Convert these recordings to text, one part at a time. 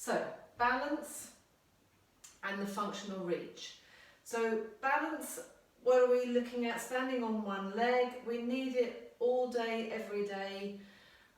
So balance and the functional reach. So balance, what are we looking at? Standing on one leg. We need it all day, every day,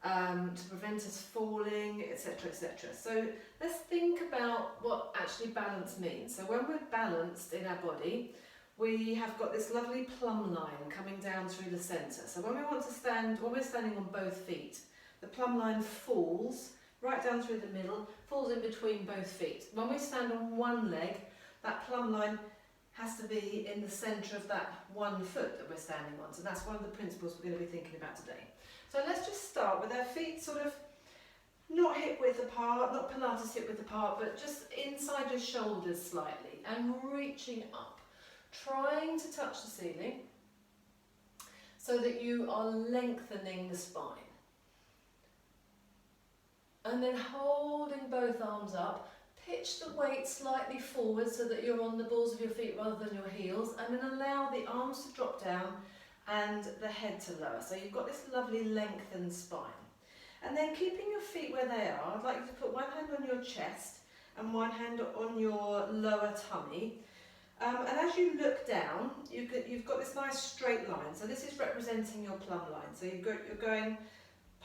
to prevent us falling, etc., etc. So let's think about what actually balance means. So when we're balanced in our body, we have got this lovely plumb line coming down through the centre. So when we want to stand, when we're standing on both feet, the plumb line falls right down through the middle, falls in between both feet. When we stand on one leg, that plumb line has to be in the centre of that one foot that we're standing on. So that's one of the principles we're going to be thinking about today. So let's just start with our feet sort of not hip width apart, not Pilates hip width apart, but just inside your shoulders slightly and reaching up, trying to touch the ceiling so that you are lengthening the spine. And then holding both arms up, pitch the weight slightly forward so that you're on the balls of your feet rather than your heels, and then allow the arms to drop down and the head to lower. So you've got this lovely lengthened spine. And then keeping your feet where they are, I'd like you to put one hand on your chest and one hand on your lower tummy. And as you look down, you've got this nice straight line. So this is representing your plumb line. So you're going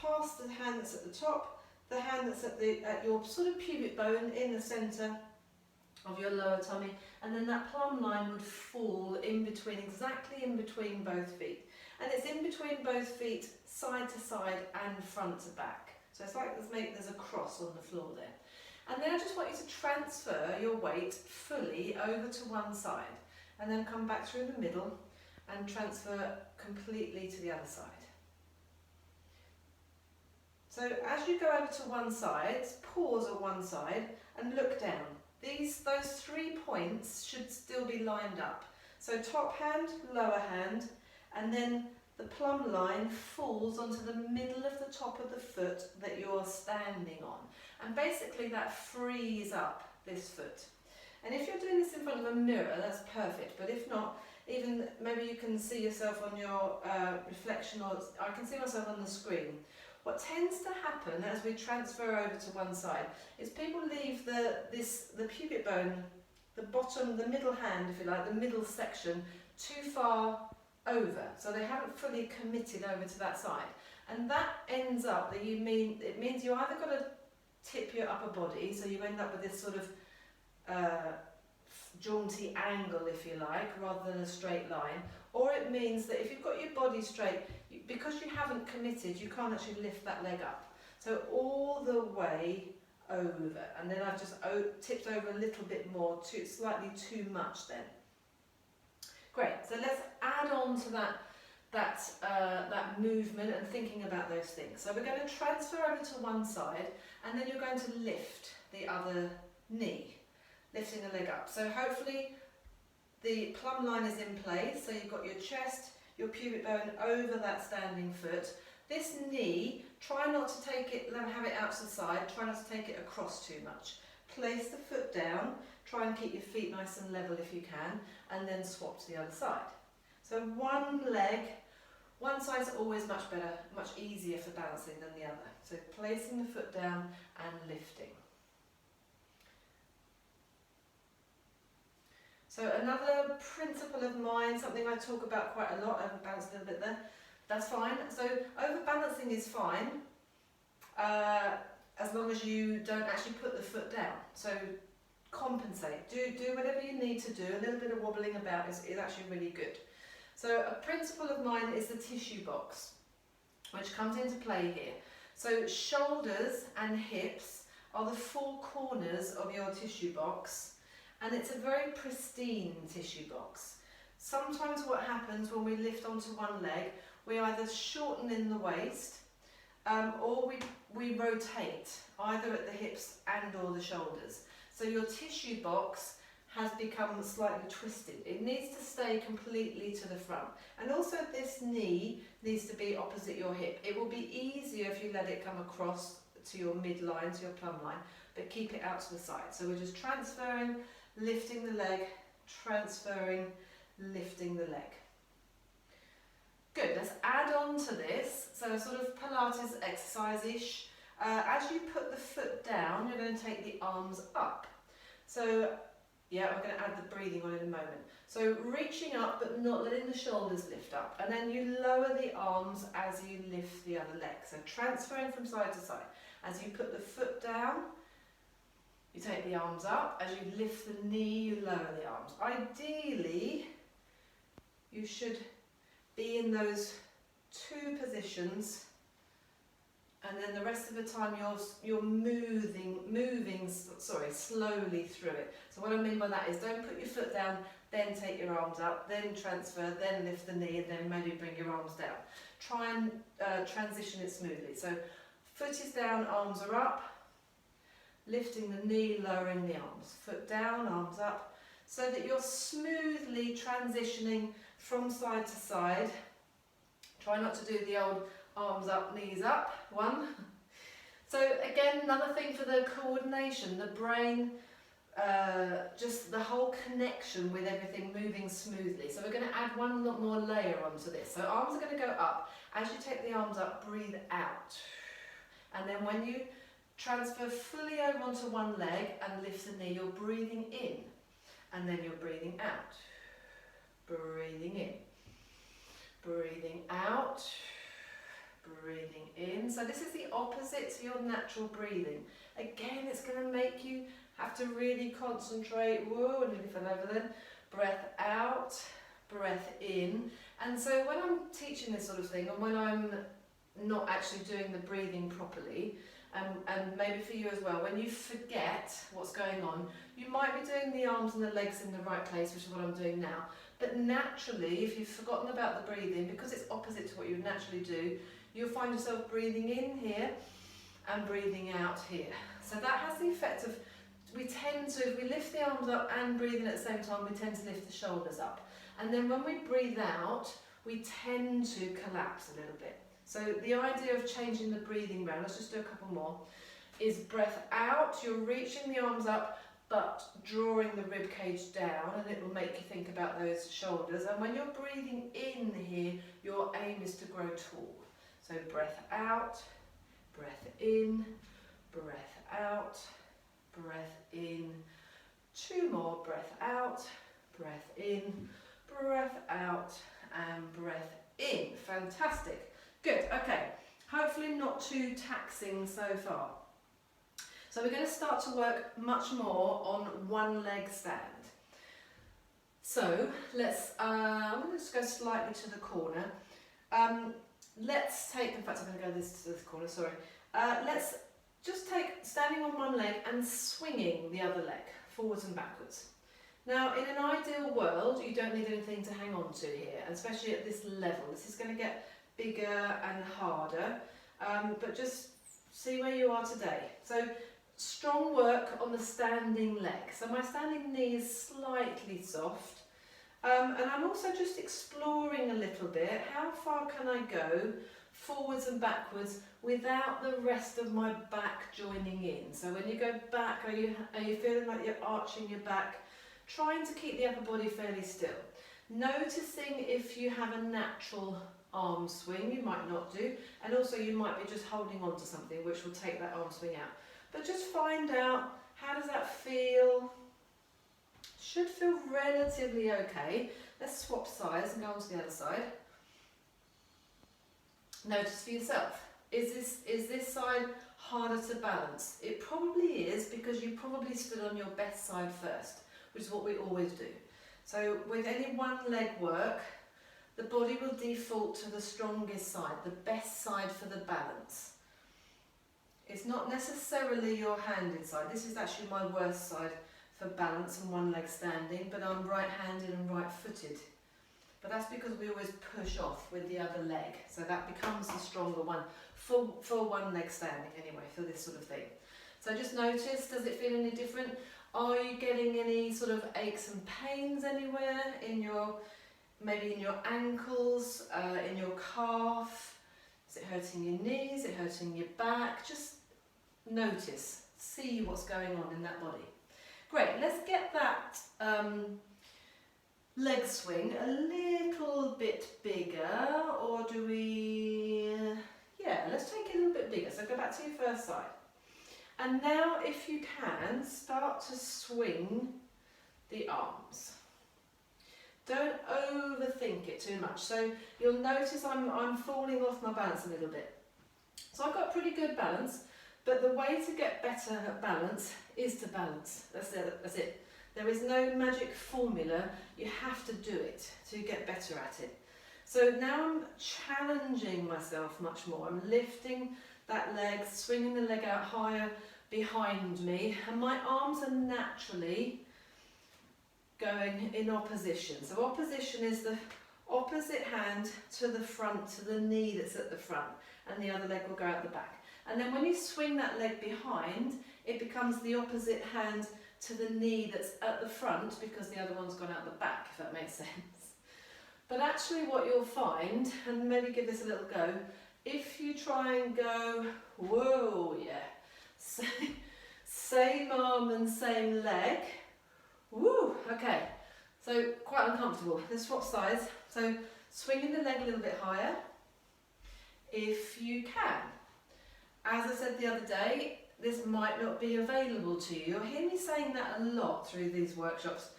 past the hand that's at the top, the hand that's at your sort of pubic bone in the centre of your lower tummy, and then that plumb line would fall in between, exactly in between both feet. And it's in between both feet, side to side and front to back. So it's like there's a cross on the floor there. And then I just want you to transfer your weight fully over to one side, and then come back through the middle and transfer completely to the other side. So as you go over to one side, pause at one side and look down. Those 3 points should still be lined up. So top hand, lower hand, and then the plumb line falls onto the middle of the top of the foot that you're standing on. And basically that frees up this foot. And if you're doing this in front of a mirror, that's perfect. But if not, even maybe you can see yourself on your reflection, or I can see myself on the screen. What tends to happen as we transfer over to one side is people leave the pubic bone, the bottom, the middle hand, if you like, the middle section, too far over. So they haven't fully committed over to that side. And that ends up that it means you either got to tip your upper body, so you end up with this sort of jaunty angle, if you like, rather than a straight line. Or it means that if you've got your body straight, because you haven't committed, you can't actually lift that leg up. So all the way over, and then I've just tipped over a little bit more, slightly too much then. Great, so let's add on to that movement and thinking about those things. So we're going to transfer over to one side, and then you're going to lift the other knee, lifting the leg up. So hopefully the plumb line is in place, so you've got your chest, your pubic bone over that standing foot. This knee, try not to have it out to the side, try not to take it across too much. Place the foot down, try and keep your feet nice and level if you can, and then swap to the other side. So one side's always much better, much easier for balancing than the other. So placing the foot down and lifting. So another principle of mine, something I talk about quite a lot, I've balanced a little bit there, that's fine. So overbalancing is fine, as long as you don't actually put the foot down. So compensate, do whatever you need to do. A little bit of wobbling about is actually really good. So a principle of mine is the tissue box, which comes into play here. So shoulders and hips are the 4 corners of your tissue box, and it's a very pristine tissue box. Sometimes what happens when we lift onto one leg, we either shorten in the waist, or we rotate, either at the hips and or the shoulders. So your tissue box has become slightly twisted. It needs to stay completely to the front. And also this knee needs to be opposite your hip. It will be easier if you let it come across to your midline, to your plumb line, but keep it out to the side. So we're just transferring, lifting the leg, transferring, lifting the leg. Good, let's add on to this. So sort of Pilates exercise-ish. As you put the foot down, you're going to take the arms up. So, yeah, I'm going to add the breathing on in a moment. So reaching up but not letting the shoulders lift up. And then you lower the arms as you lift the other leg. So transferring from side to side. As you put the foot down, you take the arms up. As you lift the knee, you lower the arms. Ideally, you should be in those two positions, and then the rest of the time you're moving slowly through it. So what I mean by that is, don't put your foot down, then take your arms up, then transfer, then lift the knee, and then maybe bring your arms down. Try and transition it smoothly. So foot is down, arms are up, lifting the knee, lowering the arms. Foot down, arms up, so that you're smoothly transitioning from side to side. Try not to do the old arms up, knees up, one. So again, another thing for the coordination, the brain, just the whole connection with everything moving smoothly. So we're going to add one more layer onto this. So arms are going to go up. As you take the arms up, breathe out. And then when you transfer fully over onto one leg and lift the knee, you're breathing in. And then you're breathing out. Breathing in. Breathing out. Breathing in. So this is the opposite to your natural breathing. Again, it's going to make you have to really concentrate. Whoa, I nearly fell over then. Breath out, breath in. And so when I'm teaching this sort of thing, and when I'm not actually doing the breathing properly, and maybe for you as well, when you forget what's going on, you might be doing the arms and the legs in the right place, which is what I'm doing now. But naturally, if you've forgotten about the breathing, because it's opposite to what you would naturally do, you'll find yourself breathing in here and breathing out here. So that has the effect of, we tend to, if we lift the arms up and breathe in at the same time, we tend to lift the shoulders up. And then when we breathe out, we tend to collapse a little bit. So the idea of changing the breathing round, let's just do a couple more, is breath out, you're reaching the arms up, but drawing the rib cage down, and it will make you think about those shoulders. And when you're breathing in here, your aim is to grow tall. So breath out, breath in, breath out, breath in. Two more, breath out, breath in, breath out, and breath in. Fantastic. Good, okay. Hopefully not too taxing so far. So we're going to start to work much more on one leg stand. So let's, I'm going to just go slightly to the corner. Let's take, in fact I'm going to go to this corner, sorry. Let's just take standing on one leg and swinging the other leg, forwards and backwards. Now in an ideal world, you don't need anything to hang on to here, especially at this level. This is going to get bigger and harder, but just see where you are today. So strong work on the standing leg. So my standing knee is slightly soft, and I'm also just exploring a little bit. How far can I go forwards and backwards without the rest of my back joining in? So when you go back, are you feeling like you're arching your back, trying to keep the upper body fairly still? Noticing if you have a natural arm swing, you might not do, and also you might be just holding on to something which will take that arm swing out. But just find out, how does that feel? Should feel relatively okay. Let's swap sides and go on to the other side. Notice for yourself, is this side harder to balance? It probably is, because you probably stood on your best side first, which is what we always do. So with any one leg work, the body will default to the strongest side, the best side for the balance. It's not necessarily your handed side. This is actually my worst side for balance and one leg standing, but I'm right-handed and right-footed. But that's because we always push off with the other leg, so that becomes the stronger one for one leg standing anyway, for this sort of thing. So just notice, does it feel any different? Are you getting any sort of aches and pains anywhere in your, maybe in your ankles, in your calf? Is it hurting your knees? Is it hurting your back? Just notice, see what's going on in that body. Great, let's get that leg swing a little bit bigger, or do we, Yeah, let's take it a little bit bigger. So go back to your first side. And now, if you can, start to swing the arms. Don't overthink it too much. So you'll notice I'm falling off my balance a little bit. So I've got pretty good balance, but the way to get better at balance is to balance. That's it. That's it. There is no magic formula. You have to do it to get better at it. So now I'm challenging myself much more. I'm lifting that leg, swinging the leg out higher behind me, and my arms are naturally going in opposition. So opposition is the opposite hand to the front, to the knee that's at the front, and the other leg will go out the back. And then when you swing that leg behind, it becomes the opposite hand to the knee that's at the front, because the other one's gone out the back, if that makes sense. But actually what you'll find, and maybe give this a little go, if you try and go, whoa, yeah, same arm and same leg, woo, okay, so quite uncomfortable. Let's swap sides. So swinging the leg a little bit higher, if you can. As I said the other day, this might not be available to you. You'll hear me saying that a lot through these workshops.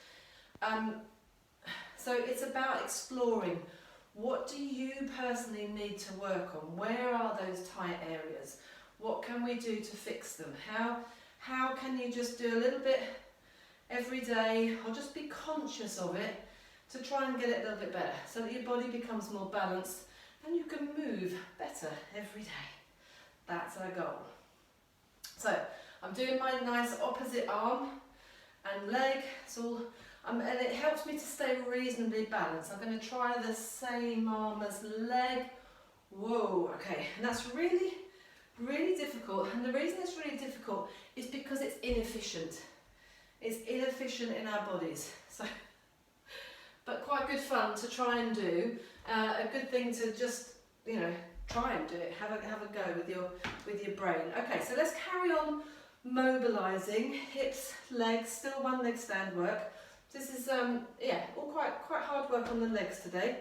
So it's about exploring. What do you personally need to work on? Where are those tight areas? What can we do to fix them? How can you just do a little bit every day, or just be conscious of it to try and get it a little bit better, so that your body becomes more balanced and you can move better every day. That's our goal. So I'm doing my nice opposite arm and leg. It's all, and it helps me to stay reasonably balanced. I'm going to try the same arm as leg. Whoa, okay, and that's really, really difficult. And the reason it's really difficult is because it's inefficient. It's inefficient in our bodies. So, but quite good fun to try and do. A good thing to just, you know, try and do it. Have a go with your brain. Okay, so let's carry on mobilising. Hips, legs, still one leg stand work. This is yeah, all quite hard work on the legs today.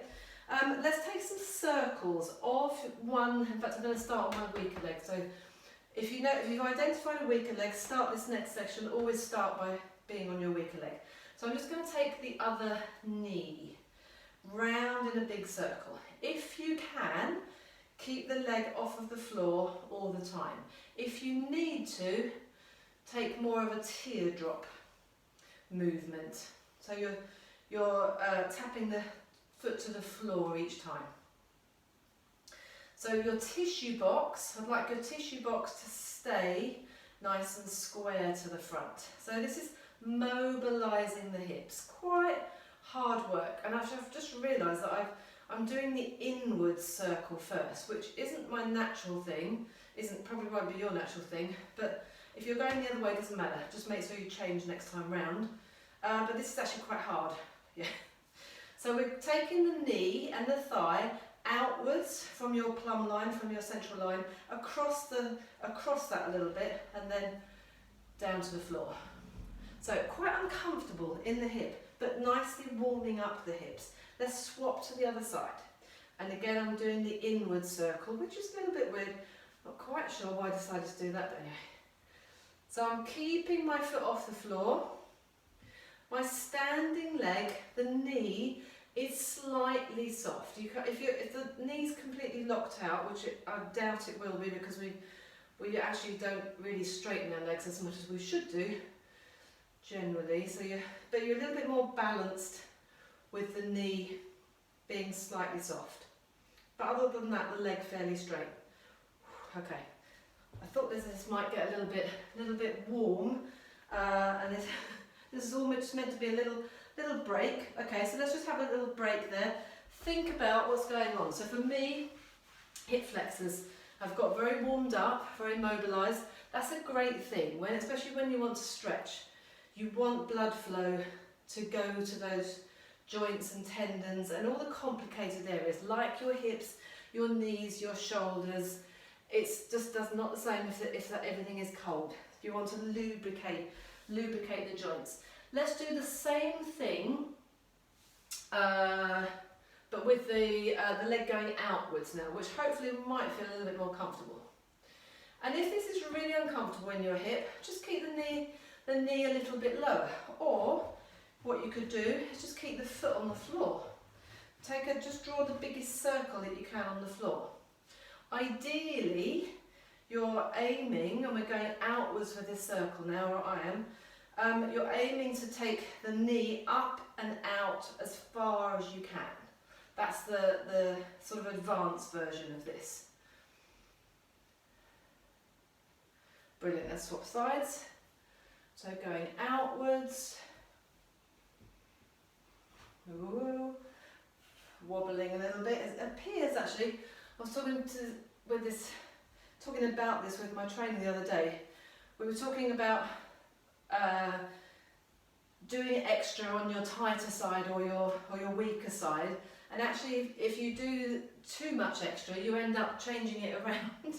Let's take some circles of one. In fact, I'm going to start on my weaker leg. So if you've identified a weaker leg, start this next section. Always start by being on your weaker leg. So I'm just going to take the other knee round in a big circle. If you can, keep the leg off of the floor all the time. If you need to, take more of a teardrop movement. So you're tapping the foot to the floor each time. So your tissue box, I'd like your tissue box to stay nice and square to the front. So this is mobilising the hips. Quite hard work, and I've just realised that I'm doing the inward circle first, which isn't my natural thing, probably won't be your natural thing, but if you're going the other way, it doesn't matter, just make sure you change next time round. But this is actually quite hard, yeah. So we're taking the knee and the thigh outwards from your plumb line, from your central line, across that a little bit, and then down to the floor. So quite uncomfortable in the hip, but nicely warming up the hips. Let's swap to the other side. And again, I'm doing the inward circle, which is a little bit weird. Not quite sure why I decided to do that, but anyway. So I'm keeping my foot off the floor. My standing leg, the knee, is slightly soft. If the knee's completely locked out, which I doubt it will be, because we actually don't really straighten our legs as much as we should do, generally. But you're a little bit more balanced with the knee being slightly soft. But other than that, the leg fairly straight. Okay. I thought this might get a little bit warm, and this is almost meant to be a little break. Okay, so let's just have a little break there. Think about what's going on. So for me, hip flexors have got very warmed up, very mobilised. That's a great thing, especially when you want to stretch. You want blood flow to go to those joints and tendons and all the complicated areas, like your hips, your knees, your shoulders. It's just not the same if everything is cold. You want to lubricate the joints. Let's do the same thing, but but with the leg going outwards now, which hopefully might feel a little bit more comfortable. And if this is really uncomfortable in your hip, just keep the knee a little bit lower. Or what you could do is just keep the foot on the floor. Just draw the biggest circle that you can on the floor. Ideally, you're aiming, and we're going outwards for this circle now, or I am, you're aiming to take the knee up and out as far as you can. That's the sort of advanced version of this. Brilliant, let's swap sides. So going outwards, ooh, wobbling a little bit. It appears actually, I was talking about this with my trainer the other day. We were talking about doing extra on your tighter side or your weaker side, and actually if you do too much extra, you end up changing it around.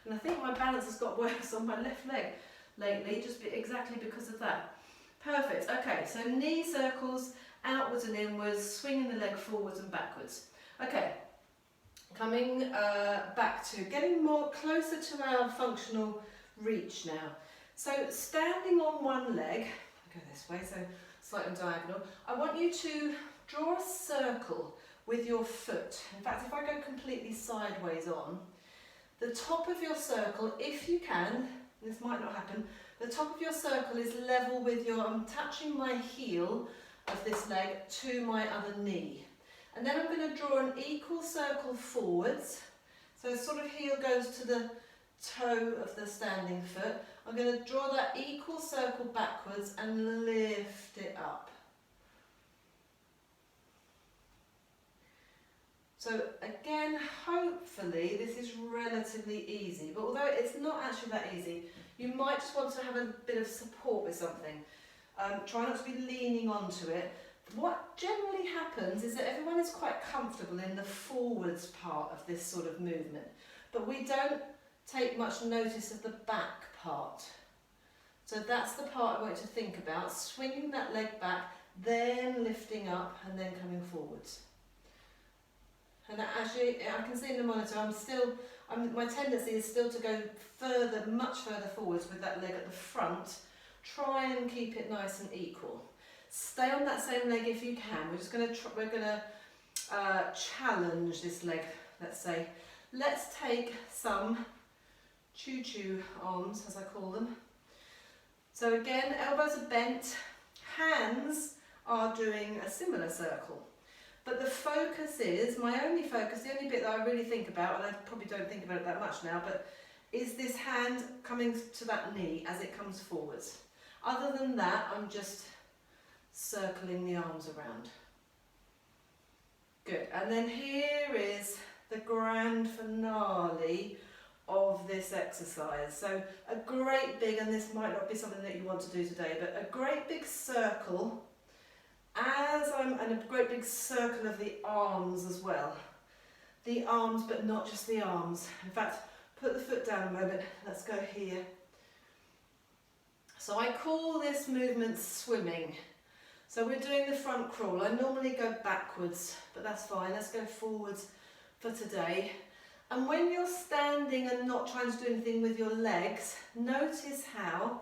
And I think my balance has got worse on my left leg lately, exactly because of that. Perfect. Okay, so knee circles, outwards and inwards, swinging the leg forwards and backwards. Okay, coming back to getting more closer to our functional reach now. So standing on one leg, I'll go this way, so slightly diagonal. I want you to draw a circle with your foot. In fact, if I go completely sideways on, the top of your circle, if you can, this might not happen, the top of your circle is level with I'm touching my heel of this leg to my other knee. And then I'm going to draw an equal circle forwards. So sort of heel goes to the toe of the standing foot. I'm going to draw that equal circle backwards and lift it up. So again, hopefully this is relatively easy, but although it's not actually that easy, you might just want to have a bit of support with something. Try not to be leaning onto it. What generally happens is that everyone is quite comfortable in the forwards part of this sort of movement, but we don't take much notice of the back part. So that's the part I want you to think about, swinging that leg back, then lifting up and then coming forwards. And actually, I can see in the monitor, my tendency is still to go further, much further forwards with that leg at the front. Try and keep it nice and equal. Stay on that same leg if you can. We're going to challenge this leg, let's say. Let's take some choo-choo arms, as I call them. So again, elbows are bent, hands are doing a similar circle. But the focus is, the only bit that I really think about, and I probably don't think about it that much now, but is this hand coming to that knee as it comes forwards. Other than that, I'm just circling the arms around. Good, and then here is the grand finale of this exercise. So a great big, and this might not be something that you want to do today, but a great big circle, and a great big circle of the arms as well. The arms, but not just the arms. In fact, put the foot down a moment, let's go here. So I call this movement swimming. So we're doing the front crawl. I normally go backwards, but that's fine. Let's go forwards for today. And when you're standing and not trying to do anything with your legs, notice how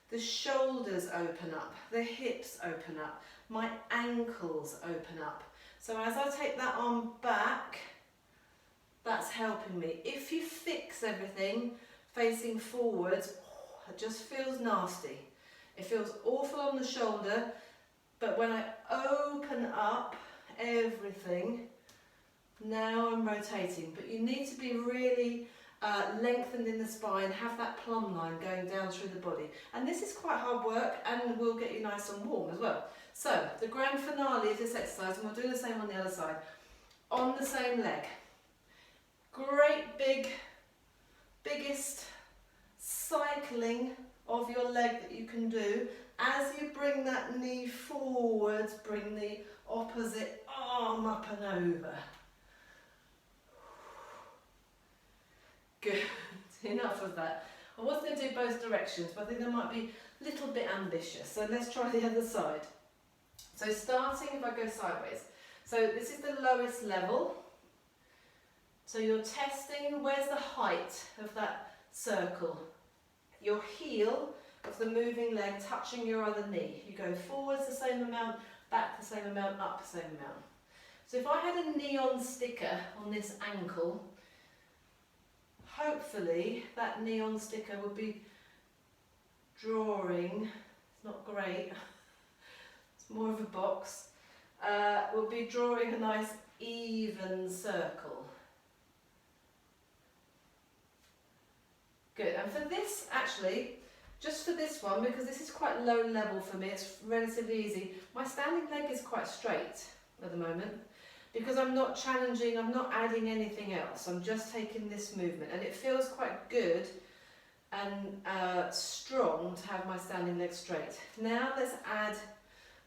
the shoulders open up, the hips open up, my ankles open up. So as I take that arm back, that's helping me. If you fix everything facing forwards, it just feels nasty. It feels awful on the shoulder, but when I open up everything, now I'm rotating. But you need to be really lengthened in the spine, have that plumb line going down through the body. And this is quite hard work and will get you nice and warm as well. So the grand finale of this exercise, and we'll do the same on the other side, on the same leg. Great biggest cycling of your leg that you can do. As you bring that knee forwards, bring the opposite arm up and over. Good, enough of that. I was going to do both directions, but I think that might be a little bit ambitious. So let's try the other side. So starting, if I go sideways. So this is the lowest level. So you're testing where's the height of that circle. Your heel of the moving leg touching your other knee. You go forwards the same amount, back the same amount, up the same amount. So if I had a neon sticker on this ankle, hopefully that neon sticker would be drawing, it's not great, it's more of a box, would be drawing a nice even circle. Good, and for this actually, just for this one, because this is quite low level for me, it's relatively easy, my standing leg is quite straight at the moment, because I'm not challenging, I'm not adding anything else, I'm just taking this movement, and it feels quite good and strong to have my standing leg straight. Now let's add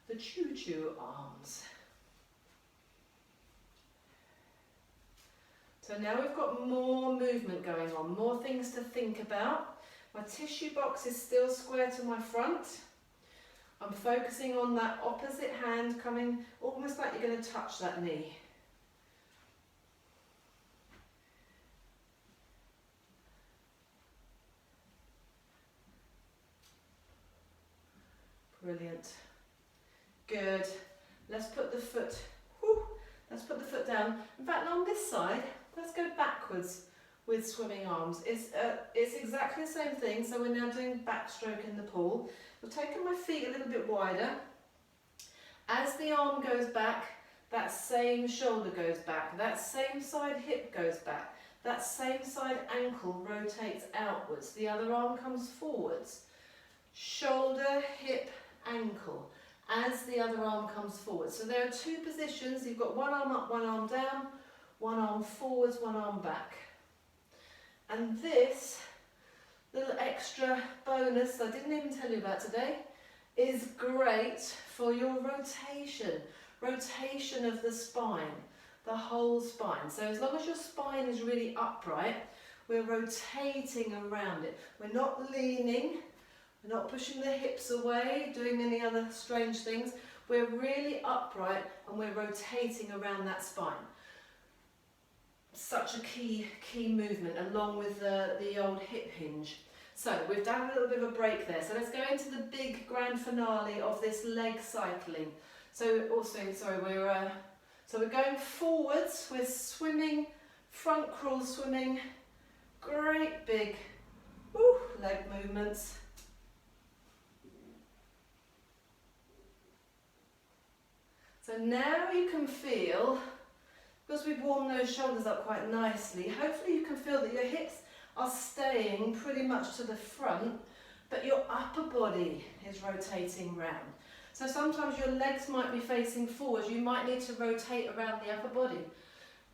the choo-choo arms. So now we've got more movement going on, more things to think about. My tissue box is still square to my front. I'm focusing on that opposite hand coming almost like you're going to touch that knee. Brilliant. Good. Let's put the foot, let's put the foot down. In fact, on this side, let's go backwards with swimming arms. It's exactly the same thing, so we're now doing backstroke in the pool. We're taking my feet a little bit wider. As the arm goes back, that same shoulder goes back, that same side hip goes back, that same side ankle rotates outwards, the other arm comes forwards. Shoulder, hip, ankle, as the other arm comes forward. So there are two positions, you've got one arm up, one arm down, one arm forwards, one arm back. And this little extra bonus I didn't even tell you about today is great for your rotation of the spine, the whole spine. So as long as your spine is really upright, we're rotating around it. We're not leaning, we're not pushing the hips away, doing any other strange things. We're really upright and we're rotating around that spine. Such a key movement along with the old hip hinge. So we've done a little bit of a break there. So let's go into the big grand finale of this leg cycling. So also, sorry, we're going forwards. We're swimming, front crawl swimming, great big leg movements. So now you can feel, because we've warmed those shoulders up quite nicely, hopefully you can feel that your hips are staying pretty much to the front, but your upper body is rotating round. So sometimes your legs might be facing forwards, you might need to rotate around the upper body.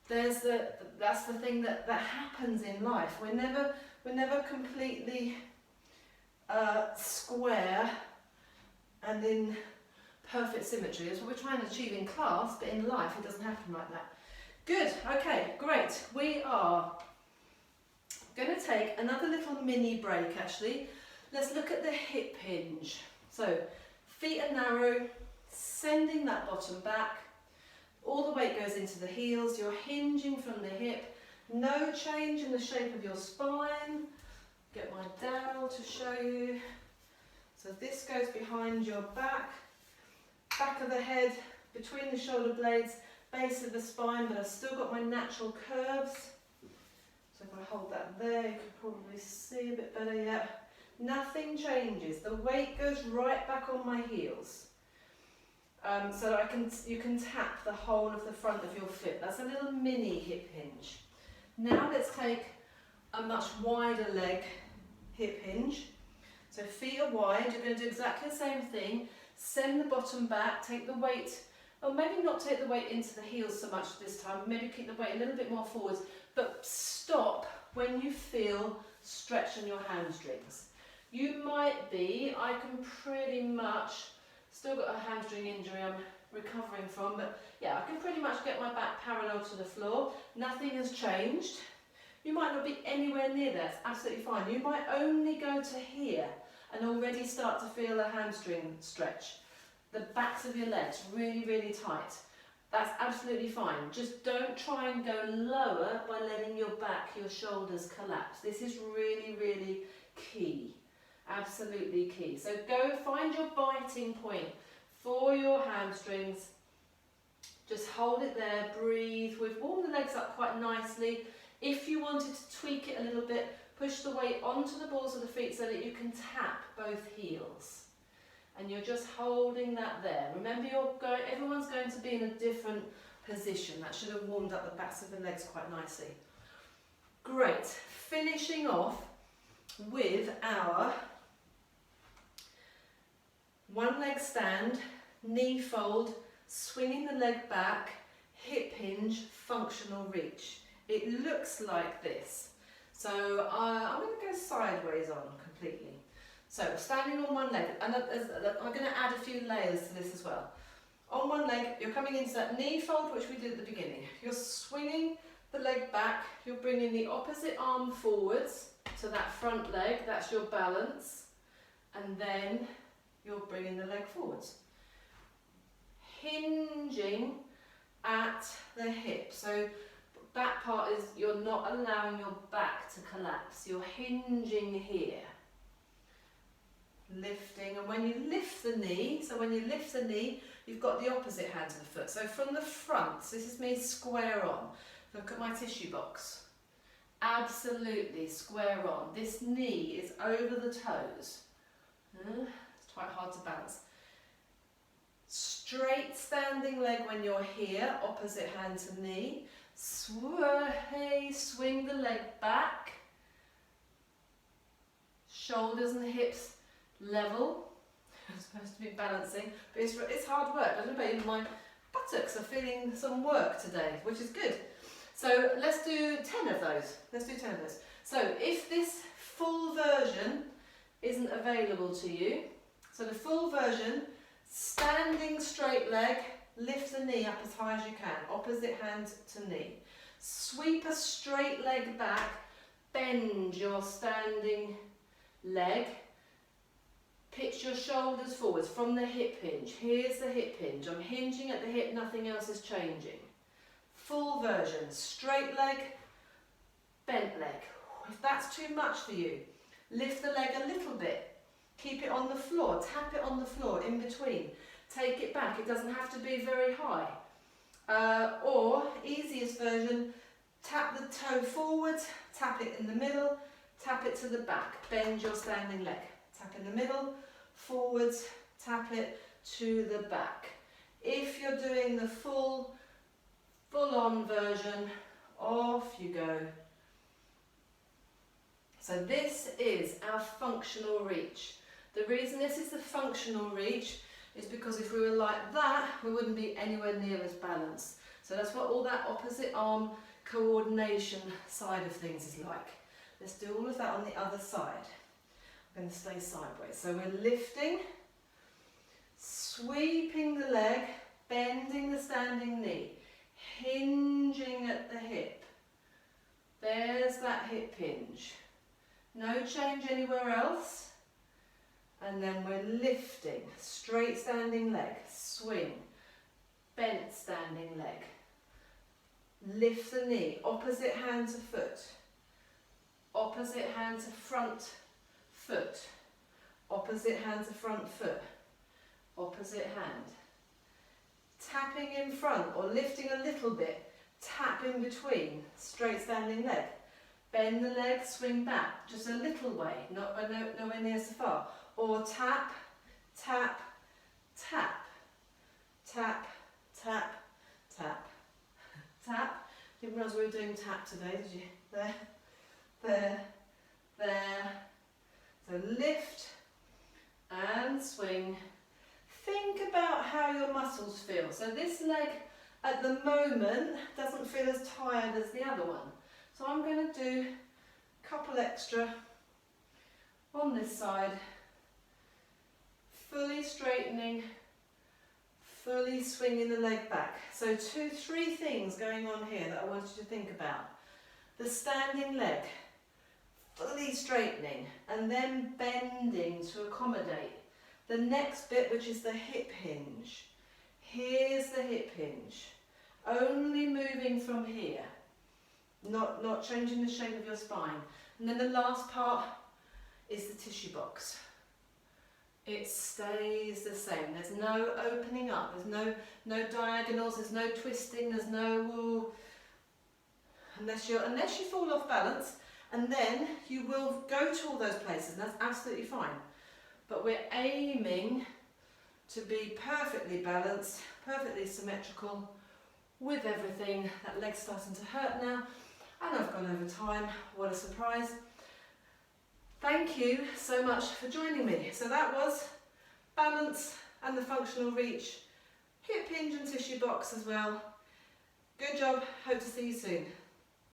That's the thing that happens in life. We're never completely square and in perfect symmetry. That's what we're trying to achieve in class, but in life it doesn't happen like that. Good, okay, great. We are going to take another little mini break actually. Let's look at the hip hinge. So feet are narrow, sending that bottom back, all the weight goes into the heels, you're hinging from the hip, no change in the shape of your spine. Get my dowel to show you. So this goes behind your back of the head, between the shoulder blades, base of the spine, but I've still got my natural curves. So if I hold that there, you can probably see a bit better, yeah. Nothing changes, the weight goes right back on my heels. So that you can tap the whole of the front of your foot. That's a little mini hip hinge. Now let's take a much wider leg hip hinge. So feet are wide, you're going to do exactly the same thing. Send the bottom back, take the weight, or maybe not take the weight into the heels so much this time, maybe keep the weight a little bit more forwards, but stop when you feel stretch in your hamstrings. You might be, I can pretty much, still got a hamstring injury I'm recovering from, but yeah, I can pretty much get my back parallel to the floor. Nothing has changed. You might not be anywhere near there, it's absolutely fine. You might only go to here and already start to feel a hamstring stretch. The backs of your legs really, really tight. That's absolutely fine. Just don't try and go lower by letting your back, your shoulders collapse. This is really, really key. Absolutely key. So go find your biting point for your hamstrings. Just hold it there, breathe. We've warmed the legs up quite nicely. If you wanted to tweak it a little bit, push the weight onto the balls of the feet so that you can tap both heels. And you're just holding that there. Remember, everyone's going to be in a different position. That should have warmed up the backs of the legs quite nicely. Great. Finishing off with our one leg stand, knee fold, swinging the leg back, hip hinge, functional reach. It looks like this. So I'm going to go sideways on completely. So standing on one leg, and I'm going to add a few layers to this as well. On one leg, you're coming into that knee fold, which we did at the beginning. You're swinging the leg back, you're bringing the opposite arm forwards to that front leg, that's your balance, and then you're bringing the leg forwards. Hinging at the hip. So that part is you're not allowing your back to collapse, you're hinging here. Lifting, and when you lift the knee, you've got the opposite hand to the foot. So from the front, so this is me square on. Look at my tissue box. Absolutely square on. This knee is over the toes. It's quite hard to balance. Straight standing leg when you're here, opposite hand to knee. Swing the leg back. Shoulders and hips level. I'm supposed to be balancing, but it's hard work. I don't know about you, my buttocks are feeling some work today, which is good. So let's do 10 of those. So if this full version isn't available to you, so the full version, standing straight leg, lift the knee up as high as you can, opposite hand to knee. Sweep a straight leg back, bend your standing leg. Pitch your shoulders forwards from the hip hinge. Here's the hip hinge. I'm hinging at the hip, nothing else is changing. Full version, straight leg, bent leg. If that's too much for you, lift the leg a little bit. Keep it on the floor, tap it on the floor in between. Take it back, it doesn't have to be very high. Or, easiest version, tap the toe forwards, tap it in the middle, tap it to the back. Bend your standing leg. Tap in the middle, forwards, tap it to the back. If you're doing the full-on version, off you go. So this is our functional reach. The reason this is the functional reach is because if we were like that, we wouldn't be anywhere near as balanced. So that's what all that opposite arm coordination side of things is like. Let's do all of that on the other side. I'm going to stay sideways. So we're lifting, sweeping the leg, bending the standing knee, hinging at the hip. There's that hip hinge. No change anywhere else. And then we're lifting, straight standing leg, swing, bent standing leg. Lift the knee, opposite hand to foot, opposite hand to front foot, opposite hand to front foot, opposite hand. Tapping in front or lifting a little bit, tap in between, straight standing leg. Bend the leg, swing back, just a little way, nowhere near so far. Or tap, tap, tap, tap, tap, tap, tap. Didn't realise we were doing tap today, did you? There, there, there. So lift and swing. Think about how your muscles feel. So this leg at the moment doesn't feel as tired as the other one. So I'm going to do a couple extra on this side. Fully straightening, fully swinging the leg back. So 3 things going on here that I want you to think about. The standing leg, fully straightening and then bending to accommodate. The next bit, which is the hip hinge. Here's the hip hinge. only moving from here, not changing the shape of your spine. And then the last part is the tissue box. It stays the same. There's no opening up, there's no diagonals, there's no twisting, there's no ooh, unless you fall off balance, and then you will go to all those places, and that's absolutely fine. But we're aiming to be perfectly balanced, perfectly symmetrical with everything. That leg's starting to hurt now, and I've gone over time. What a surprise. Thank you so much for joining me. So that was balance and the functional reach, hip hinge and tissue box as well. Good job, hope to see you soon.